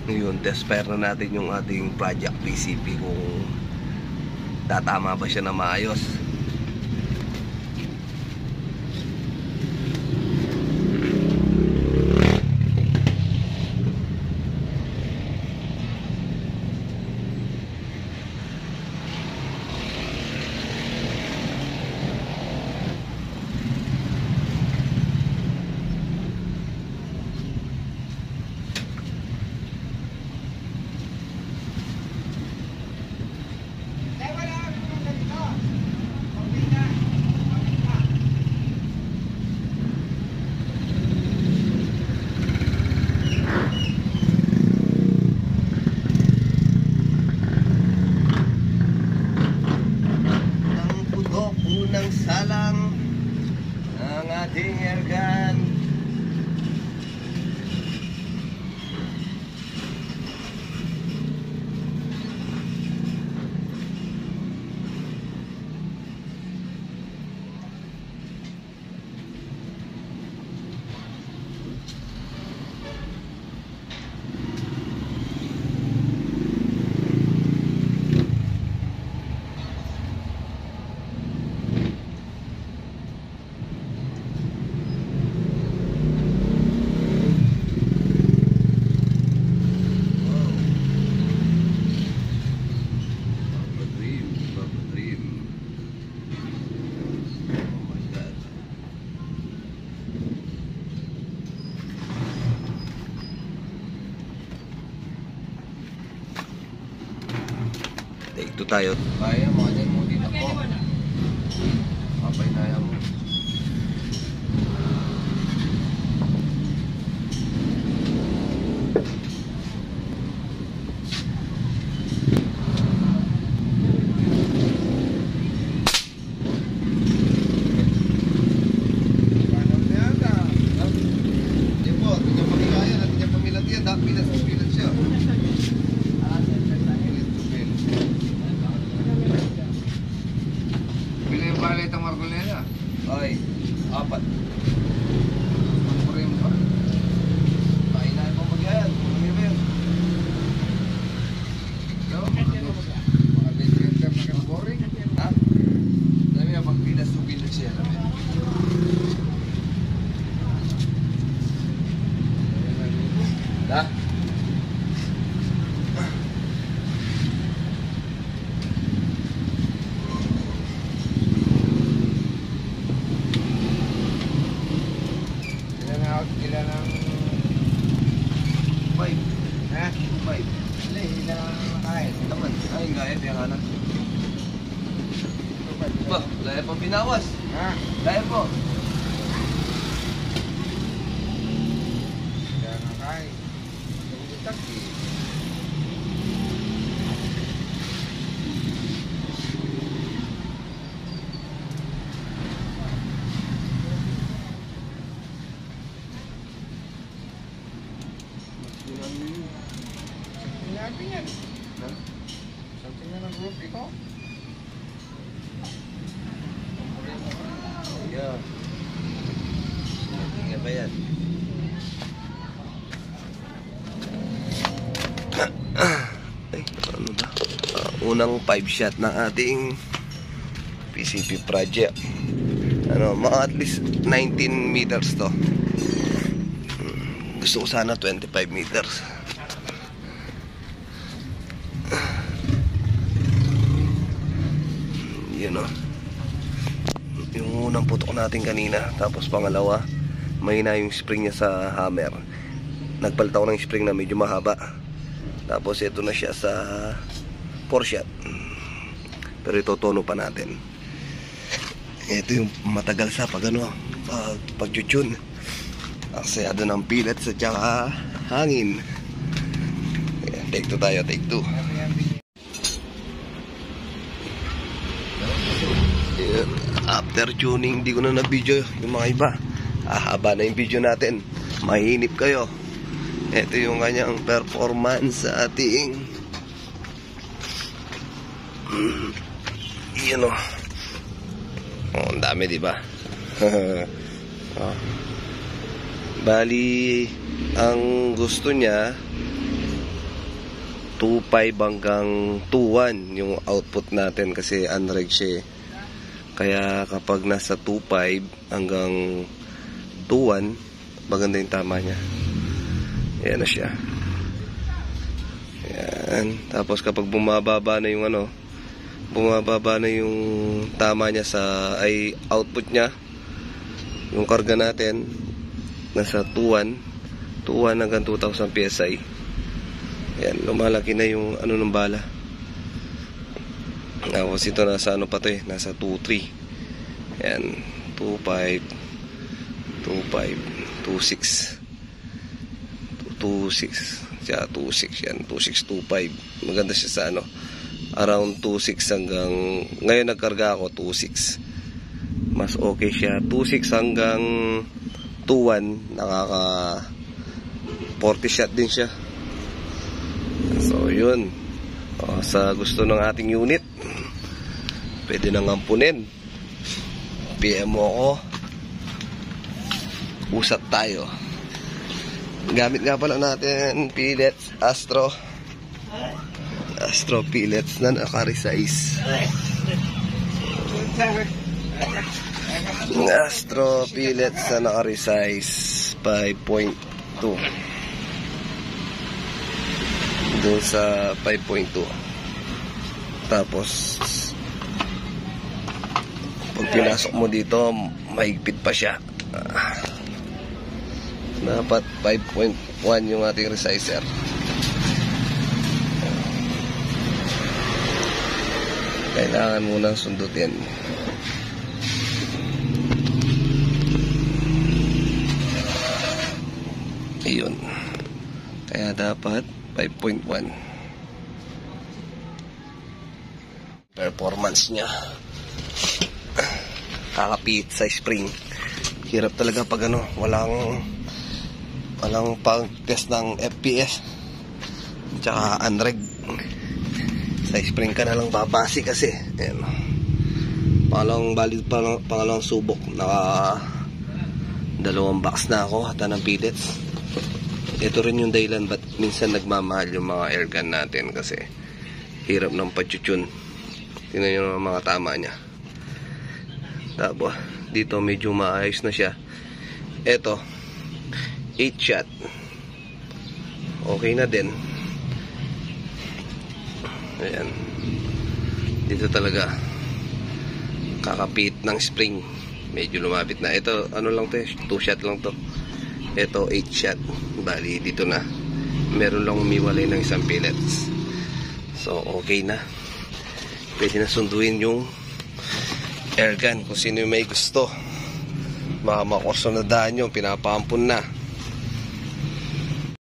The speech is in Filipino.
Yun, test fire na natin yung ating project PCP kung tatama ba siya na maayos. Unang salang ng ating airgun. Ito tayo. Kaya mo, dyan mo dito ko. Papay na yan mo. Ay, 4. Magpurin pa. Painahin mo mag-yan. Mag-yan. Mga legender na kang boring. Ha? Dami na pagpilas to pilas siya. Ha? Ilan ang 5. ha? 5. Ilan ang nakain? Naman. Ay, gaya. Kaya nga na. Ba, laya pa binawas. Ha? Laya po. Ilan ang nakain? Nagbutak eh. Something yan. Something na ng group ito. Yeah. Tingnan ba yan? Ay, ano ba? Unang 5 shot ng ating PCP project. Ano, mga at least 19 meters to. Gusto ko sana 25 meters. Yun o. Yung unang putok natin kanina. Tapos pangalawa, mahina yung spring niya sa hammer. Nagpalit ako ng spring na medyo mahaba. Tapos ito na siya sa 4 shot. Pero ito tono pa natin. Ito yung matagal sa pag ano, pag-tune. Aksayado ng pellets at saka hangin. Ayan, take 2 tayo, take 2. After tuning, hindi ko na na-video yung mga iba. Haba na yung video natin. Mahinip kayo. Ito yung kanyang performance sa ating yun o. Oh, ang dami, diba? Oh. Bali, ang gusto niya 2.5 hanggang 2.1 yung output natin kasi unreg siya eh. Kaya kapag nasa 2.5 hanggang 2.1 maganda yung tama niya. Ayan na siya. Ayan. Tapos kapag bumababa na yung bumababa na yung tama niya sa output niya, yung karga natin nasa 2.1 hanggang 2,000 PSI. Ayan, lumalaki na yung ng bala. Tapos ito nasa pa to eh, nasa 2.3. Ayan, 2.5 2.6 siya, 2.6 yan, 2.6, 2.5. Maganda siya sa around 2.6 hanggang ngayon nagkarga ako 2.6. Mas okay siya 2.6 hanggang 2.1, nakaka 40 shot din siya. So yun, sa gusto ng ating unit pwede nang ampunin, PM mo ako, usap tayo. Gamit nga pala natin pellets Astro pellets na naka-resize. Astro pellets na naka-resize 5.2 doon sa 5.2. Tapos pag pinasok mo dito mahigpit pa siya. Dapat 5.1 yung ating resizer. Kailangan munang sundutin. Ayun. Kaya dapat 5.1 performance niya. Kakapit sa spring. Hirap talaga pag walang pag-test ng FPS tsaka unreg. Sa spring ka na lang babasi kasi. Ayan. Pangalawang subok. Naka 2 box na ako hata ng pellets. Ito rin yung dahilan ba't minsan nagmamahal yung mga airgun natin kasi hirap ng pag-tune. Tingnan nyo naman mga tama nya. Tapos dito medyo maayos na siya. Ito 8 shot okay na din. Ayan, dito talaga kakapit ng spring, medyo lumapit na. Ito lang to, 2 shot lang to. Ito 8 shot, bali dito na meron lang umiwalay ng isang pellets. So okay na, pwede na sunduin yung airgun kung sino yung may gusto. Mga makurso na daan nyo, pinapampun na.